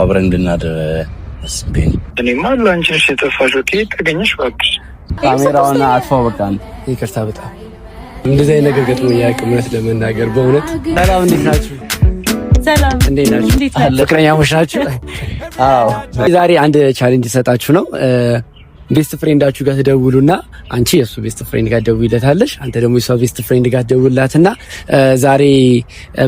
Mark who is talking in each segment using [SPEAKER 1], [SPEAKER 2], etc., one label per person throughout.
[SPEAKER 1] አብረን እንድናድር አስቤኝ።
[SPEAKER 2] እኔማ ላንቺ ነሽ የጠፋሽው። ከየት ተገኘሽ እባክሽ?
[SPEAKER 1] ካሜራውን አጥፋው በቃ።
[SPEAKER 3] ይቅርታ በጣም እንደዚህ አይነት ነገር ገጥሞኝ አያውቅም እውነት ለመናገር በእውነት። ሰላም እንዴት ናችሁ?
[SPEAKER 4] ሰላም
[SPEAKER 3] እንዴት ናችሁ? ፍቅረኛሞች ናችሁ? አዎ። ዛሬ አንድ ቻሌንጅ ሰጣችሁ ነው። ቤስት ፍሬንዳችሁ ጋር ትደውሉና አንቺ የሱ ቤስት ፍሬንድ ጋር ትደውይለታለሽ፣ አንተ ደግሞ የሷ ቤስት ፍሬንድ ጋር ትደውልላትና ዛሬ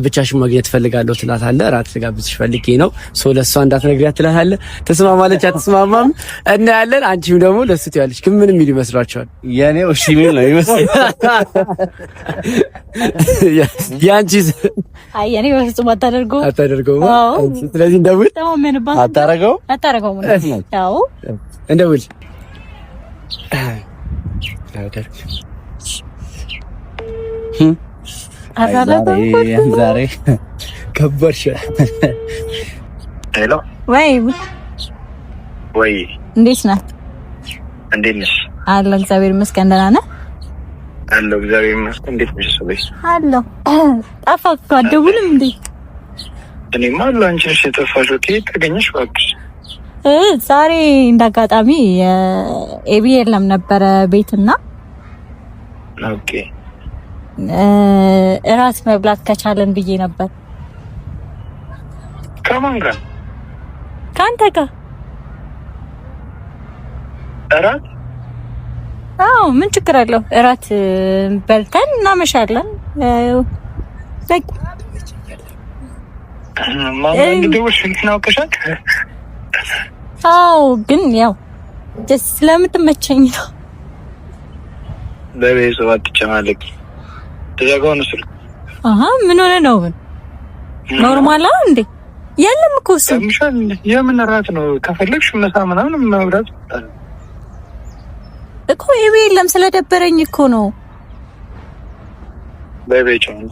[SPEAKER 3] ብቻሽን ማግኘት ፈልጋለሁ ትላታለህ። እራት ልጋብዝሽ ፈልጌ ነው ለሷ እንዳትነግሪያት ትላታለህ። ተስማማለች አትስማማም እናያለን። አንቺም ደግሞ ለሱ ትያለሽ። ግን ምን የሚል ይመስላችኋል?
[SPEAKER 1] የኔው እሺ ምን ነው ይመስል?
[SPEAKER 3] ያንቺስ?
[SPEAKER 4] አይ የኔ በፍጹም
[SPEAKER 3] አታደርገውም። ስለዚህ እንደውል
[SPEAKER 1] አታረገው
[SPEAKER 4] ያው
[SPEAKER 3] እንደውል
[SPEAKER 1] ዛሬ
[SPEAKER 3] ከበርሽ።
[SPEAKER 2] ሄሎ
[SPEAKER 4] ወይ እንዴት ነህ?
[SPEAKER 2] እንዴት ነሽ?
[SPEAKER 4] አለሁ እግዚአብሔር ይመስገን። ደህና ነህ?
[SPEAKER 2] አለሁ እግዚአብሔር ይመስገን። እንዴት ነሽ? ሰበሽ
[SPEAKER 4] አለሁ። ጠፋህ እኮ አትደውልም እንዴ?
[SPEAKER 2] እኔማ ላንቺ ነሽ የጠፋሽው። ከየት ተገኘሽ እባክሽ?
[SPEAKER 4] ዛሬ እንዳጋጣሚ ኤቢ የለም ነበረ ቤትና
[SPEAKER 2] ኦኬ
[SPEAKER 4] እራት መብላት ከቻለን ብዬ ነበር።
[SPEAKER 2] ከማን ጋር?
[SPEAKER 4] ከአንተ ጋር።
[SPEAKER 2] እራት?
[SPEAKER 4] አዎ ምን ችግር አለው? እራት በልተን እናመሻለን።
[SPEAKER 2] ማን እንደደወልሽ እናውቀሻል?
[SPEAKER 4] አዎ ግን ያው ደስ ስለምትመቸኝ ነው።
[SPEAKER 2] በቤተሰብ አትጨማለቂ። ተዘጋው ነው ስልክ።
[SPEAKER 4] ምን ሆነ ነው? ኖርማል እንዴ? የለም እኮ እሱ
[SPEAKER 2] የምን እራት ነው? ከፈለግሽ ምሳ ምናምን መብራት
[SPEAKER 4] እኮ ኤቢ የለም ስለደበረኝ እኮ ነው።
[SPEAKER 2] በቤተሰብ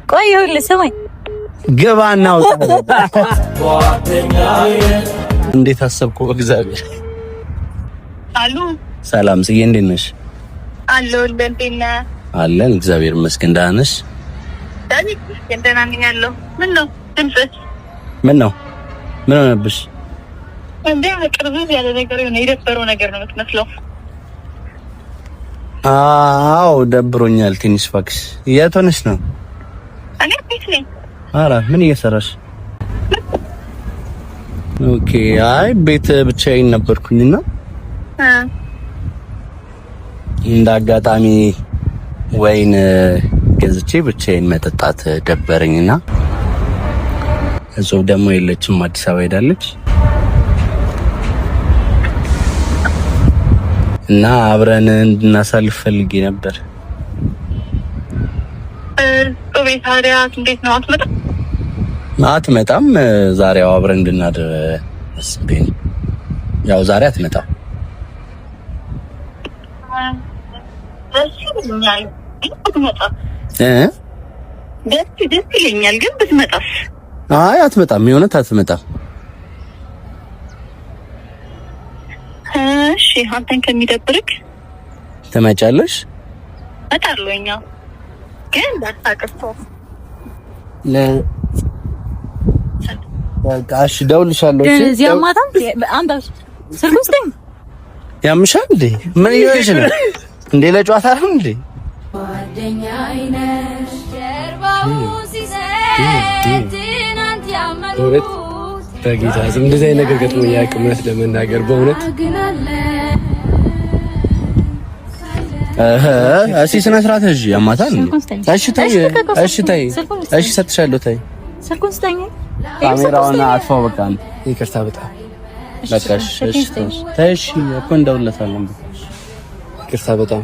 [SPEAKER 4] ቆይ ይኸውልህ ስማኝ
[SPEAKER 1] ገባና አውጣ። እንዴት አሰብኩ እግዚአብሔር።
[SPEAKER 5] አሉ
[SPEAKER 1] ሰላም ጽጌ እንዴት ነሽ?
[SPEAKER 5] አለሁ ለንቴና
[SPEAKER 1] አለን እግዚአብሔር ይመስገን። ደህና ነሽ?
[SPEAKER 5] ዳዊት ደህና ነኝ አለሁ። ምን ነው ድምፅሽ?
[SPEAKER 1] ምን ሆነብሽ?
[SPEAKER 5] እንዴ ቅርብ ያለ ነገር ነው የደበረው ነገር ነው የምትመስለው።
[SPEAKER 1] አዎ ደብሮኛል ትንሽ እባክሽ። የት ሆነሽ ነው?
[SPEAKER 5] እኔ ቤት ነኝ።
[SPEAKER 1] ኧረ ምን እየሰራሽ? ኦኬ አይ ቤት ብቻዬን ነበርኩኝና እንደ አጋጣሚ ወይን ገዝቼ ብቻዬን መጠጣት ደበረኝና እዛው ደግሞ የለችም አዲስ አበባ ሄዳለች እና አብረን እንድናሳልፍ ፈልጌ ነበር።
[SPEAKER 5] ቤት ታዲያ እንዴት ነው?
[SPEAKER 1] አትመጣም? ዛሬው አብረን እንድናድር አስቤኝ። ያው ዛሬ አትመጣም።
[SPEAKER 5] ደስ ይለኛል ግን ብትመጣስ?
[SPEAKER 1] አይ አትመጣም፣ የእውነት አትመጣም።
[SPEAKER 5] እሺ አንተን ከሚደብርክ
[SPEAKER 1] ትመጫለሽ?
[SPEAKER 5] እመጣለሁኝ ግን እንዳታቀርተው
[SPEAKER 1] በቃ እሺ እደውልልሻለሁ።
[SPEAKER 4] እዚህ አማታም አንተ ስልኩን ስጠኝ።
[SPEAKER 1] ያምሻል እንዴ? ምን እየሆንሽ ነው እንዴ? ለጨዋታ ነው እንዴ?
[SPEAKER 6] ጓደኛ አይነሽ ጀርባው ሲሰጥ ትናንት ያመኑት
[SPEAKER 3] በጌታ ስም እንደዚህ አይነት ነገር ገጥሞኝ አያውቅም እውነት ለመናገር በእውነት።
[SPEAKER 1] እሺ ስነ ስርዓት እሺ ያማታል እንዴ? እሺ ታይ እሺ ሰጥሻለሁ ታይ
[SPEAKER 4] ስልኩን ስጠኝ።
[SPEAKER 1] ካሜራውን አጥፋው በቃ።
[SPEAKER 3] ይቅርታ በጣም
[SPEAKER 1] በቃ እሺ እኮ እንደውለታለን።
[SPEAKER 3] ይቅርታ በጣም